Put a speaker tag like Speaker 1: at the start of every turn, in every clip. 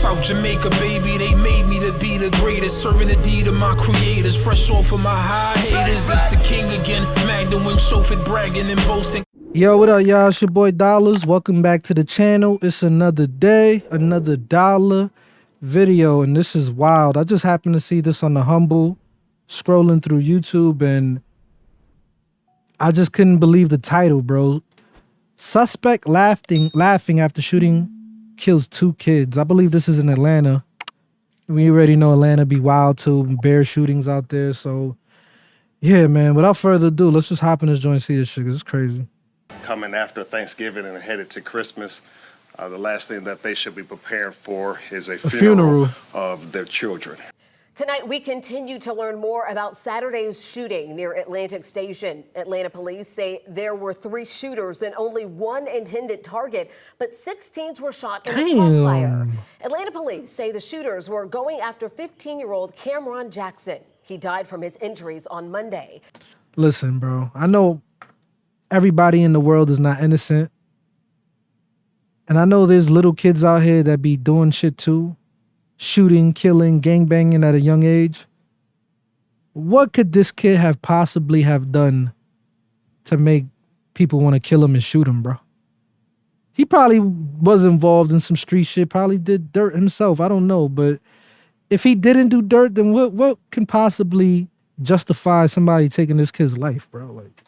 Speaker 1: South Jamaica, baby, they made me to be the greatest. Serving the deed of my creators. Fresh off of my high haters. It's the king again. Magdalene, chauffeured, bragging and boasting.
Speaker 2: Yo, what up, y'all? It's your boy Dollars. Welcome back to the channel. It's another day, another dollar video, and this is wild. I just happened to see this on the Humble, scrolling through YouTube, and I just couldn't believe the title, bro. Suspect laughing after shooting kills 2 kids. I believe this is in Atlanta. We already know Atlanta be wild too, bear shootings out there. So, yeah, man, without further ado, let's just hop in this joint and see this shit, 'cause it's crazy.
Speaker 3: Coming after Thanksgiving and headed to Christmas, the last thing that they should be preparing for is a funeral of their children.
Speaker 4: Tonight, we continue to learn more about Saturday's shooting near Atlantic Station. Atlanta police say there were 3 shooters and only 1 intended target, but 6 teens were shot in the crossfire. Atlanta police say the shooters were going after 15-year-old Cameron Jackson. He died from his injuries on Monday.
Speaker 2: Listen, bro, I know everybody in the world is not innocent. And I know there's little kids out here that be doing shit too. Shooting, killing, gangbanging at a young age. What could this kid have possibly have done to make people want to kill him and shoot him, bro? He probably was involved in some street shit, probably did dirt himself. I don't know. But if he didn't do dirt, then what can possibly justify somebody taking this kid's life, bro? Like,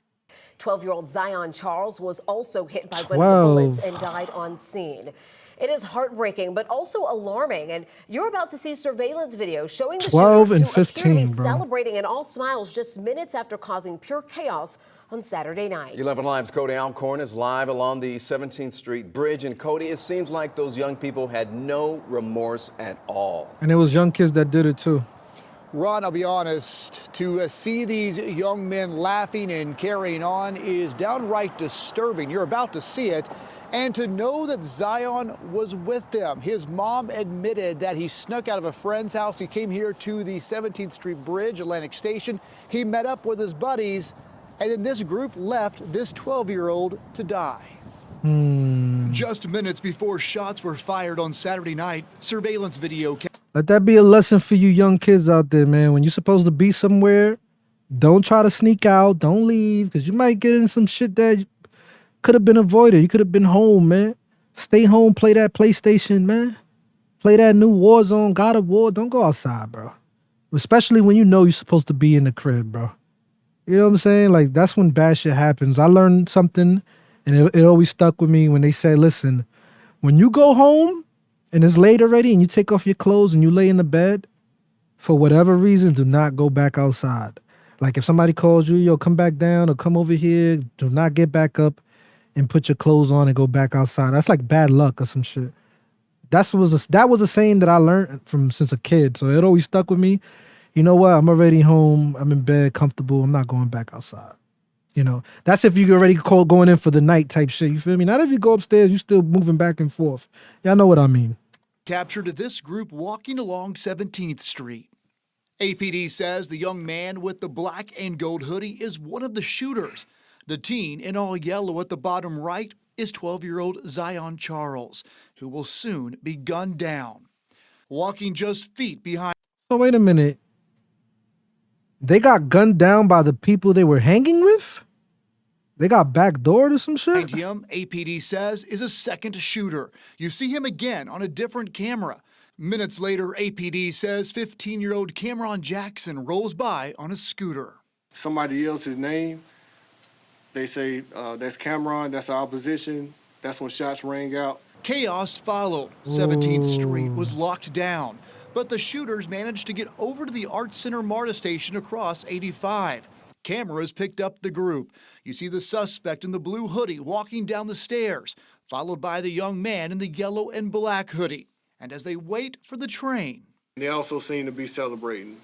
Speaker 4: 12-year-old Zion Charles was also hit by one of the bullets and died on scene. It is heartbreaking, but also alarming. And you're about to see surveillance video showing the
Speaker 2: 12
Speaker 4: shooters
Speaker 2: and
Speaker 4: who appear to
Speaker 2: 15,
Speaker 4: be
Speaker 2: bro.
Speaker 4: celebrating and all smiles just minutes after causing pure chaos on Saturday night.
Speaker 5: 11 Live's Cody Alcorn is live along the 17th Street Bridge. And Cody, it seems like those young people had no remorse at all.
Speaker 2: and it was young kids that did it too.
Speaker 6: Ron, I'll be honest, to see these young men laughing and carrying on is downright disturbing. You're about to see it. And to know that Zion was with them. His mom admitted that he snuck out of a friend's house. He came here to the 17th Street Bridge, Atlantic Station. He met up with his buddies, and then this group left this 12-year-old to die. Just minutes before shots were fired on Saturday night, surveillance video.
Speaker 2: Let that be a lesson for you young kids out there, man. When you're supposed to be somewhere, don't try to sneak out. Don't leave, because you might get in some shit that could have been avoided. You could have been home, man. Stay home, play that PlayStation, man. Play that new Warzone, God of War. Don't go outside, bro. Especially when you know you're supposed to be in the crib, bro. You know what I'm saying? Like, that's when bad shit happens. I learned something, and it always stuck with me when they say, listen, when you go home and it's late already and you take off your clothes and you lay in the bed, for whatever reason, do not go back outside. Like, if somebody calls you, yo, come back down or come over here, do not get back up and put your clothes on and go back outside. That's like bad luck or some shit. That was a saying that I learned from since a kid. So it always stuck with me. You know what? I'm already home. I'm in bed, comfortable. I'm not going back outside. You know, that's if you already going in for the night type shit. You feel me? Not if you go upstairs, you still moving back and forth. Y'all know what I mean.
Speaker 6: Captured this group walking along 17th Street. APD says the young man with the black and gold hoodie is one of the shooters. The teen in all yellow at the bottom right is 12-year-old Zion Charles, who will soon be gunned down. Walking just feet behind.
Speaker 2: So wait a minute. They got gunned down by the people they were hanging with? They got backdoored or some shit?
Speaker 6: Behind him, APD says, is a second shooter. You see him again on a different camera. Minutes later, APD says 15-year-old Cameron Jackson rolls by on a scooter.
Speaker 3: Somebody else's name. They say, that's Cameron, that's our position. That's when shots rang out.
Speaker 6: Chaos followed. 17th Street was locked down, but the shooters managed to get over to the Arts Center MARTA station across 85. Cameras picked up the group. You see the suspect in the blue hoodie walking down the stairs, followed by the young man in the yellow and black hoodie. And as they wait for the train.
Speaker 3: They also seem to be celebrating,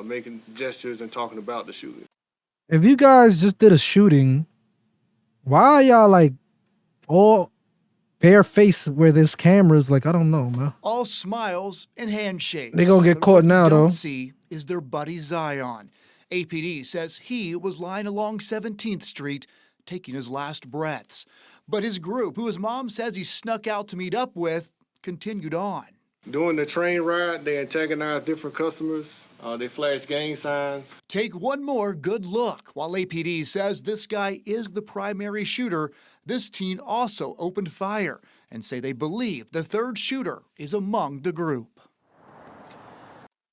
Speaker 3: making gestures and talking about the shooting.
Speaker 2: If you guys just did a shooting, why are y'all like all bare face where there's cameras? Like, I don't know, man.
Speaker 6: All smiles and handshakes.
Speaker 2: They gonna get caught now, though.
Speaker 6: What see is their buddy Zion. APD says he was lying along 17th Street taking his last breaths. But his group, who his mom says he snuck out to meet up with, continued on.
Speaker 7: During the train ride, they antagonize different customers. They flash gang signs.
Speaker 6: Take one more good look. While APD says this guy is the primary shooter, this teen also opened fire and say they believe the third shooter is among the group.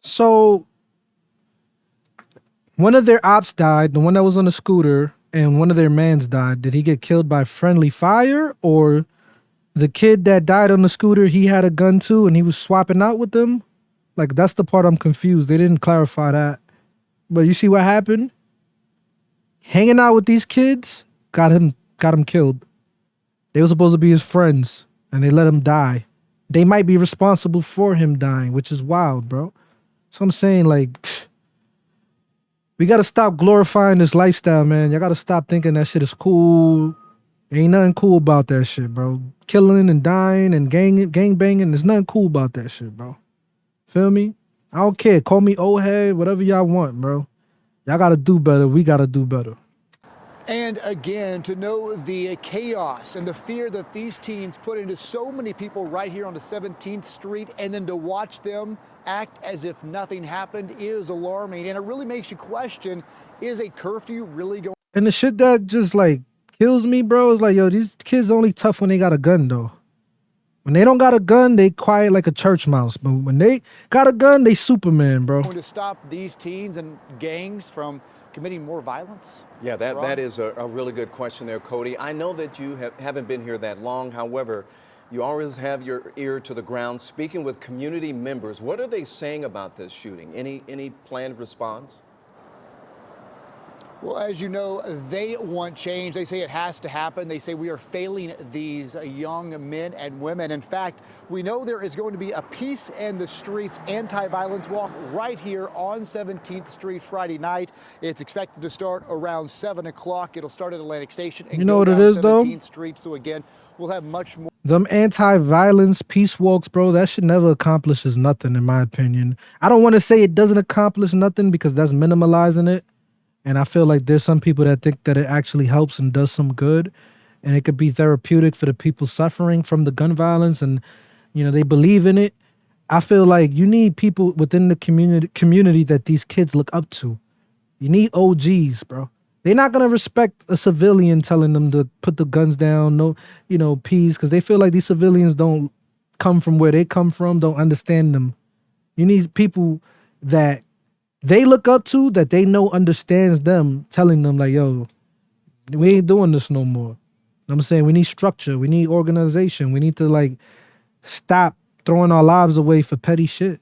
Speaker 2: So one of their ops died, the one that was on the scooter, and one of their mans died. Did he get killed by friendly fire, or the kid that died on the scooter, he had a gun too and he was swapping out with them? Like, that's the part I'm confused. They didn't clarify that. But you see what happened? Hanging out with these kids got him killed. They were supposed to be his friends and they let him die. They might be responsible for him dying, which is wild, bro. So I'm saying, like, we got to stop glorifying this lifestyle, man. Y'all got to stop thinking that shit is cool. Ain't nothing cool about that shit, bro. Killing and dying and gang banging, there's nothing cool about that shit, bro. Feel me? I don't care. Call me old head, whatever y'all want, bro. Y'all got to do better. We got to do better.
Speaker 6: And again, to know the chaos and the fear that these teens put into so many people right here on the 17th Street, and then to watch them act as if nothing happened is alarming. And it really makes you question, is a curfew really going?
Speaker 2: And the shit that just, like, kills me, bro, is like, yo, these kids only tough when they got a gun, though. When they don't got a gun, they quiet like a church mouse. But when they got a gun, they Superman, bro.
Speaker 6: Going to stop these teens and gangs from committing more violence?
Speaker 5: Yeah, that is a really good question there, Cody. I know that you haven't been here that long. However, you always have your ear to the ground, speaking with community members. What are they saying about this shooting? Any planned response?
Speaker 6: Well, as you know, they want change. They say it has to happen. They say we are failing these young men and women. In fact, we know there is going to be a Peace in the Streets anti-violence walk right here on 17th Street Friday night. It's expected to start around 7 o'clock. It'll start at Atlantic Station and
Speaker 2: you know
Speaker 6: go
Speaker 2: what
Speaker 6: down
Speaker 2: it is, though?
Speaker 6: 17th Street. So again, we'll have much more.
Speaker 2: Them anti-violence peace walks, bro, that shit never accomplishes nothing, in my opinion. I don't want to say it doesn't accomplish nothing because that's minimalizing it. And I feel like there's some people that think that it actually helps and does some good. And it could be therapeutic for the people suffering from the gun violence and, you know, they believe in it. I feel like you need people within the community that these kids look up to. You need OGs, bro. They're not going to respect a civilian telling them to put the guns down, no, you know, peace, because they feel like these civilians don't come from where they come from, don't understand them. You need people that they look up to, that they know understands them, telling them like, yo, we ain't doing this no more. You know what I'm saying? We need structure. We need organization. We need to, like, stop throwing our lives away for petty shit.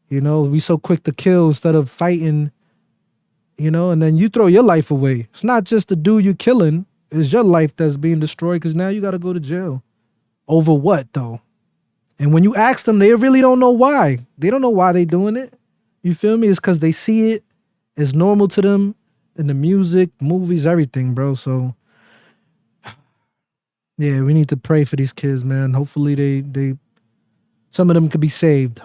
Speaker 2: You know, we so quick to kill instead of fighting, you know, and then you throw your life away. It's not just the dude you killing. It's your life that's being destroyed because now you got to go to jail. Over what, though? And when you ask them, they really don't know why. They don't know why they doing it. You feel me? It's because they see it. It's normal to them in the music, movies, everything, bro. So, yeah, we need to pray for these kids, man. Hopefully they some of them could be saved.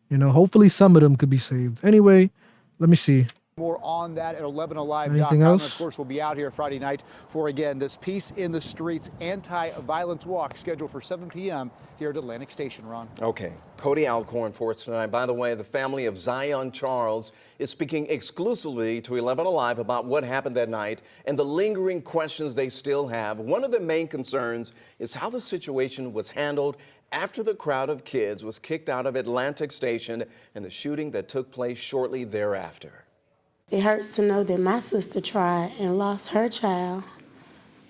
Speaker 2: You know, hopefully some of them could be saved. Anyway, let me see.
Speaker 6: More on that at 11alive.com.
Speaker 2: Anything else?
Speaker 6: And of course, we'll be out here Friday night for, again, this Peace in the Streets anti-violence walk scheduled for 7 p.m. here at Atlantic Station, Ron.
Speaker 5: Okay. Cody Alcorn for us tonight. By the way, the family of Zion Charles is speaking exclusively to 11 Alive about what happened that night and the lingering questions they still have. One of the main concerns is how the situation was handled after the crowd of kids was kicked out of Atlantic Station and the shooting that took place shortly thereafter.
Speaker 8: It hurts to know that my sister tried and lost her child,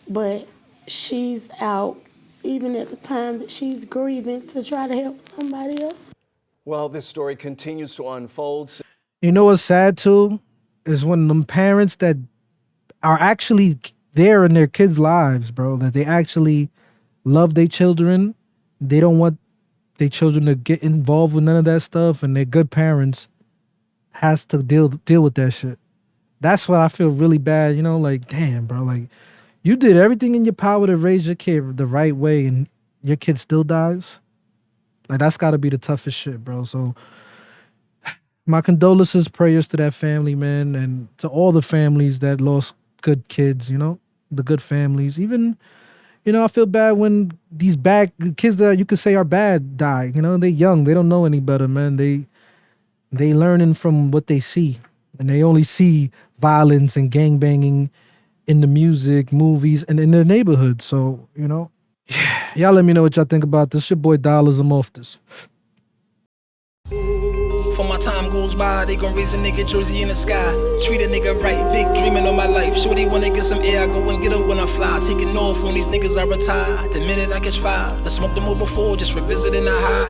Speaker 8: but she's out even at the time that she's grieving to try to help somebody else.
Speaker 5: Well, this story continues to unfold.
Speaker 2: You know what's sad too? Is when them parents that are actually there in their kids' lives, bro, that they actually love their children. They don't want their children to get involved with none of that stuff, and they're good parents has to deal with that shit. That's what I feel really bad, you know, like, damn, bro, like, you did everything in your power to raise your kid the right way and your kid still dies. Like, that's got to be the toughest shit, bro. So my condolences, prayers to that family, man, and to all the families that lost good kids, you know, the good families. Even I feel bad when these bad kids that you could say are bad die. They're young. They don't know any better, man. They learning from what they see. And they only see violence and gangbanging in the music, movies, and in their neighborhood. So, y'all let me know what y'all think about this. Your boy Dollars. I'm off this.
Speaker 1: For my time goes by, they gon' raise a nigga jersey in the sky. Treat a nigga right, big dreaming on my life. Shorty wanna get some air, I go and get her when I fly. Taking off on these niggas I retire. The minute I catch fire, I smoked them all before, just revisiting the high.